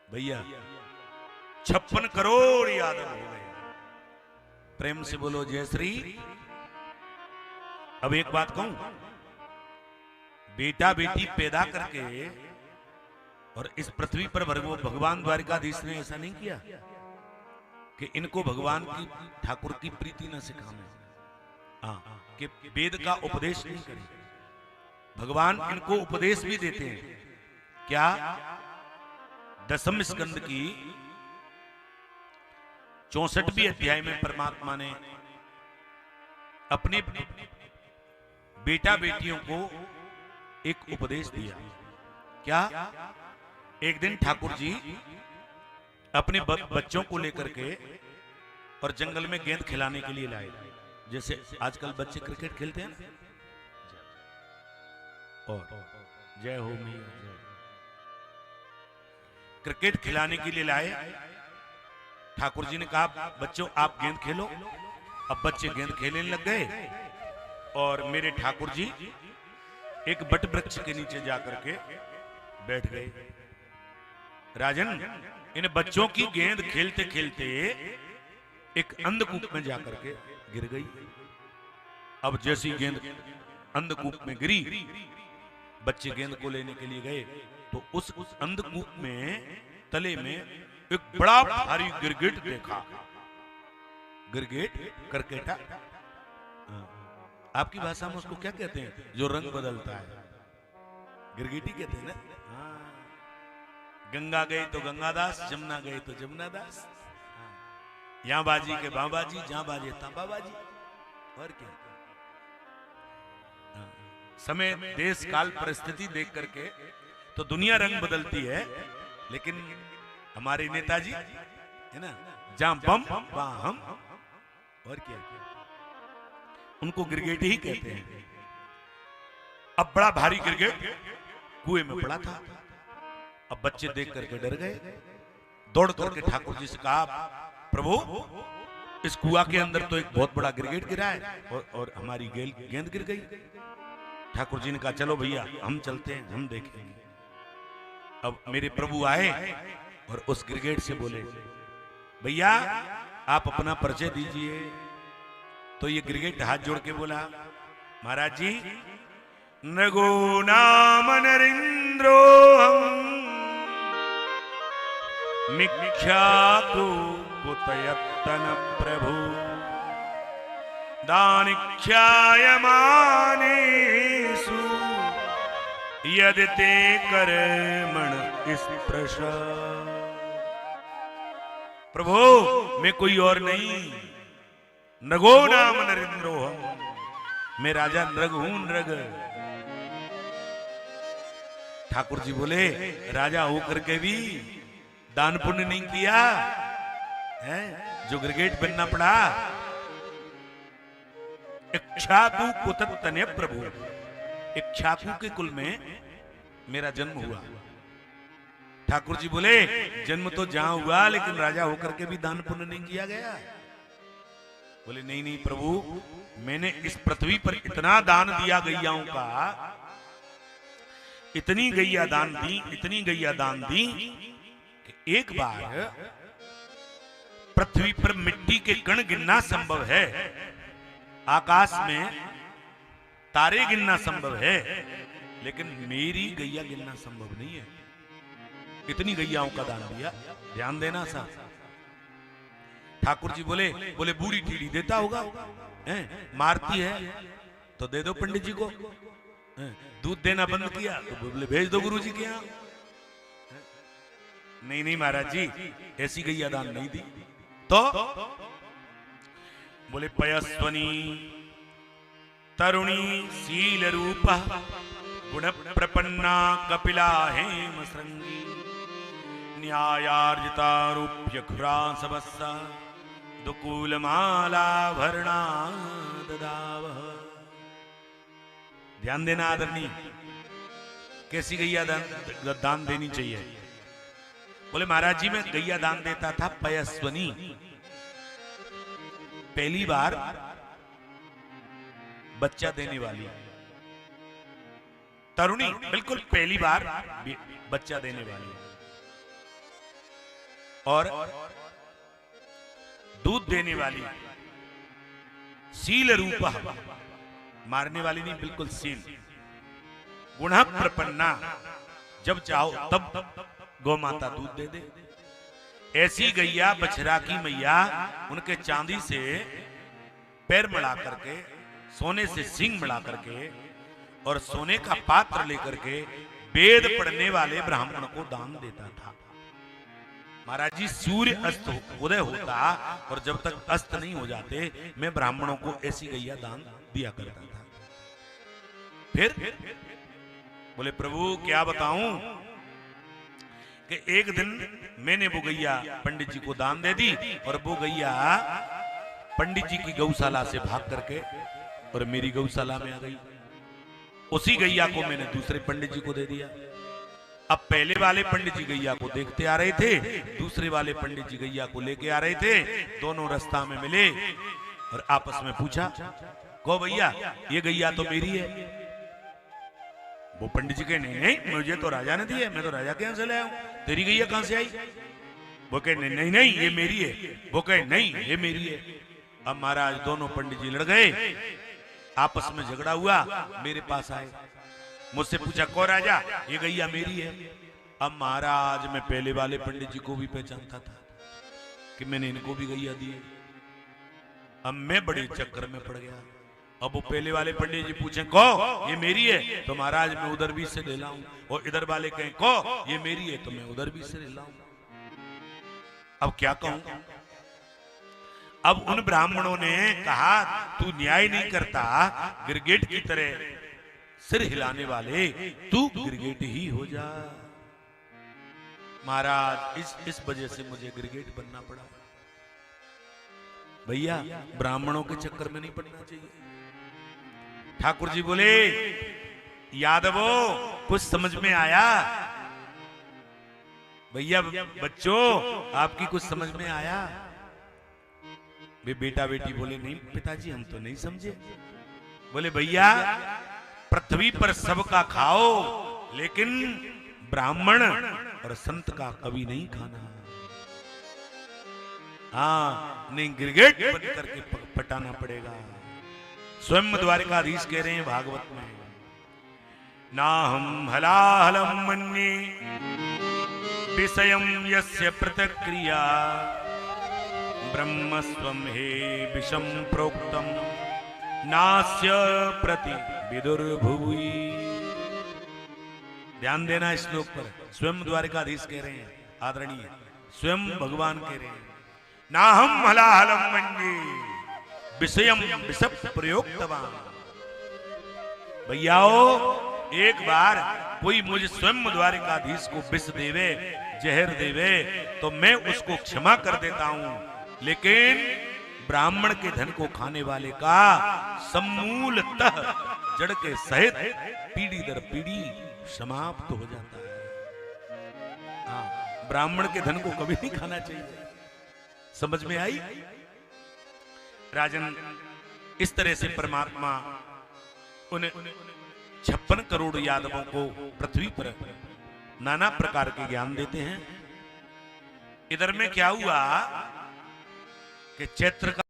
भैया 56 करोड़ यादव हो गए। प्रेम से बोलो जय श्री। अब एक बात कहूं, बेटा बेटी पैदा करके और इस पृथ्वी पर भगवान द्वारिकाधीश ने ऐसा नहीं किया कि इनको भगवान की ठाकुर की प्रीति न सिखावे, हाँ, कि वेद का उपदेश नहीं करें। भगवान इनको उपदेश भी देते हैं। क्या? दसम स्कंद की 64वीं अध्याय में परमात्मा ने अपने बेटा बेटियों को एक उपदेश दिया। क्या? एक दिन ठाकुर जी अपने बच्चों को लेकर के और जंगल में गेंद खिलाने के लिए लाए। जैसे आजकल बच्चे क्रिकेट खेलते हैं ना, और जय हो मैया, क्रिकेट खिलाने के लिए लाए। ठाकुर जी ने कहा बच्चों आप गेंद खेलो। अब बच्चे गेंद खेलने लग गए और मेरे ठाकुर जी एक बट वृक्ष के नीचे जाकर के बैठ गए। राजन, इन बच्चों की गेंद खेलते खेलते एक अंधकूप में जाकर के गिर गई। अब जैसी गेंद अंधकूप में गिरी, बच्चे गेंद को लेने के लिए गए तो उस अंधकूप में तले में एक बड़ा भारी गिरगिट देखा। गिरगिट, करकेटा, आपकी भाषा में उसको क्या कहते हैं जो रंग बदलता है? गिरगिटी कहते हैं ना। हाँ। गंगा गए तो गंगादास, जमुना गए तो जमुनादास, यहां बाजी के बाबाजी, जहां बाजे ता बाबाजी। और क्या? हाँ। समय, देश, काल, परिस्थिति देख करके तो दुनिया रंग बदलती है, लेकिन हमारे नेताजी है ना, जहां बम वहां हम। और क्या? उनको गिरगिट ही कहते हैं। अब बड़ा भारी गिरगिट कुएं में पड़ा था। अब बच्चे देख करके डर गए, दौड़ करके ठाकुर जी से कहा प्रभु इस कुआ के अंदर तो एक बहुत बड़ा गिरगिट गिरा है और हमारी गेंद गिर गई। ठाकुर जी ने कहा चलो भैया हम चलते हैं, हम देखेंगे। अब मेरे प्रभु आए और उस गिरगिट से बोले भैया आप अपना परिचय दीजिए। तो ये गिरगिट हाथ जोड़ के बोला महाराज जी, नगो नाम नरेंद्रो मिख्यातु कुतयत्तन प्रभु दानिख्यायमानेषु यदि ते कर्मण स्पृशा। प्रभु मैं कोई और नहीं, नगो नाम नरेंद्रो, मैं राजा नृग हूं, नृग। ठाकुर जी बोले राजा होकर के भी दान पुण्य नहीं किया है, जो गिरगिट बनना पड़ा। इक्ष्वाकु कुतत्तने प्रभु, इक्ष्वाकु के कुल में मेरा जन्म हुआ। ठाकुर जी बोले जन्म तो जहां हुआ, लेकिन राजा होकर के भी दान पुण्य नहीं किया गया। बोले नहीं नहीं प्रभु, मैंने इस पृथ्वी पर इतना दान दिया गैयाओं का, इतनी गैया दान दी, इतनी गैया दान दी कि एक बार पृथ्वी पर मिट्टी के कण गिनना संभव है, आकाश में तारे गिनना संभव है, लेकिन मेरी गैया गिनना संभव नहीं है। इतनी गैयाओं का दान दिया। ध्यान देना सा। ठाकुर जी बोले बूढ़ी टीढ़ी देता होगा, मारती है तो दे दो पंडित जी को। दूध देना बंद किया तो बोले भेज दो गुरु जी के यहाँ। नहीं नहीं महाराज जी, ऐसी गैया दान नहीं दी। तो बोले पयस्वनी तरुणी शील रूप गुण प्रपन्ना कपिला हेम श्रृंगी न्यायार्जिता रूप्य खुरा सबस्सा दुकूल माला भरणा ददावह। ध्यान देना आदरणीय, कैसी गैया दान देनी चाहिए। बोले महाराज जी मैं गैया दान देता था पयस्वनी, पहली बार बच्चा देने वाली। तरुणी बिल्कुल पहली बार बच्चा देने वाली। और दूध देने वाली शील रूपा, मारने वाली नहीं, बिल्कुल शील, गुण प्रपन्ना, जब चाहो तब गौ माता दूध दे दे। ऐसी गैया बछरा की मैया उनके चांदी से पैर मिला करके, सोने से सिंग मिला करके और सोने का पात्र लेकर के वेद पढ़ने वाले ब्राह्मण को दान देता था। महाराज जी, सूर्य अस्त उदय होता और जब तक अस्त नहीं हो जाते मैं ब्राह्मणों को ऐसी गैया दान दिया करता था। फिर बोले प्रभु क्या बताऊं कि एक दिन मैंने वो गैया पंडित जी को दान दे दी और वो गैया पंडित जी की गौशाला से भाग करके और मेरी गौशाला में आ गई। उसी गैया को मैंने दूसरे पंडित जी को दे दिया। अब पहले वाले पंडित जी गैया को देखते आ रहे थे, दूसरे वाले पंडित जी गैया को लेके आ रहे थे। दोनों रास्ता में मिले और आपस में पूछा, कहो भैया ये गैया तो मेरी है। वो पंडित जी कहे नहीं नहीं, मुझे तो राजा ने दी है, मैं तो राजा के यहां से लाया हूं, तेरी गैया कहां से आई? वो कहे नहीं नहीं नहीं ये मेरी है। वो कहे नहीं ये मेरी है। अब महाराज दोनों पंडित जी लड़ गए, आपस में झगड़ा हुआ, मेरे पास आए, मुझसे पूछा को राजा ये गैया मेरी है। अब महाराज मैं पहले वाले पंडित जी को भी पहचानता था कि मैंने इनको भी गैया दी है। अब मैं बड़े चक्कर में पड़ गया। अब वो पहले वाले पंडित जी पूछे को ये मेरी है, तो महाराज मैं उधर भी से ले लाऊं, और इधर वाले कहें को ये मेरी है, तो मैं उधर भी से ले लाऊं। अब क्या कहूं? अब उन ब्राह्मणों ने कहा तू न्याय नहीं करता, गिरगिट की तरह सिर हिलाने वाले, तू गिरगिट ही हो जा। महाराज इस वजह से मुझे गिरगिट बनना पड़ा। भैया ब्राह्मणों के चक्कर में नहीं पड़ना चाहिए। ठाकुर जी बोले यादवो कुछ समझ में आया? भैया बच्चों आपकी कुछ समझ में आया? वे बेटा बेटी बोले नहीं पिताजी हम तो नहीं समझे। बोले भैया पृथ्वी पर सबका खाओ, लेकिन ब्राह्मण और संत का कभी नहीं खाना। हाँ नहीं गिरगिट बन करके पटाना पड़ेगा। स्वयं द्वारिकाधीश कह रहे हैं भागवत में, ना हम हलाहलम मन्ये विषयम यस्य प्रतिक्रिया ब्रह्म स्वम हे विषम प्रोक्तम नास्य प्रति विदुर्भुवि। ध्यान देना इस श्लोक पर, स्वयं द्वारिकाधीश कह रहे हैं, आदरणीय स्वयं भगवान कह रहे हैं, ना हम हलाहलम मन्ये विषयम विष प्रयोक्तवान। भैयाओ एक बार कोई मुझे स्वयं द्वारिकाधीश को विष देवे, जहर देवे, तो मैं उसको क्षमा कर देता हूं, लेकिन ब्राह्मण के धन को खाने वाले का समूलतः जड़ के सहित पीढ़ी दर पीढ़ी समाप्त हो जाता है। हाँ, ब्राह्मण के धन को कभी नहीं खाना चाहिए। समझ में आई? राजन इस तरह से परमात्मा उन 56 करोड़ यादवों को पृथ्वी पर नाना प्रकार के ज्ञान देते हैं। इधर में क्या हुआ कि चैत्र का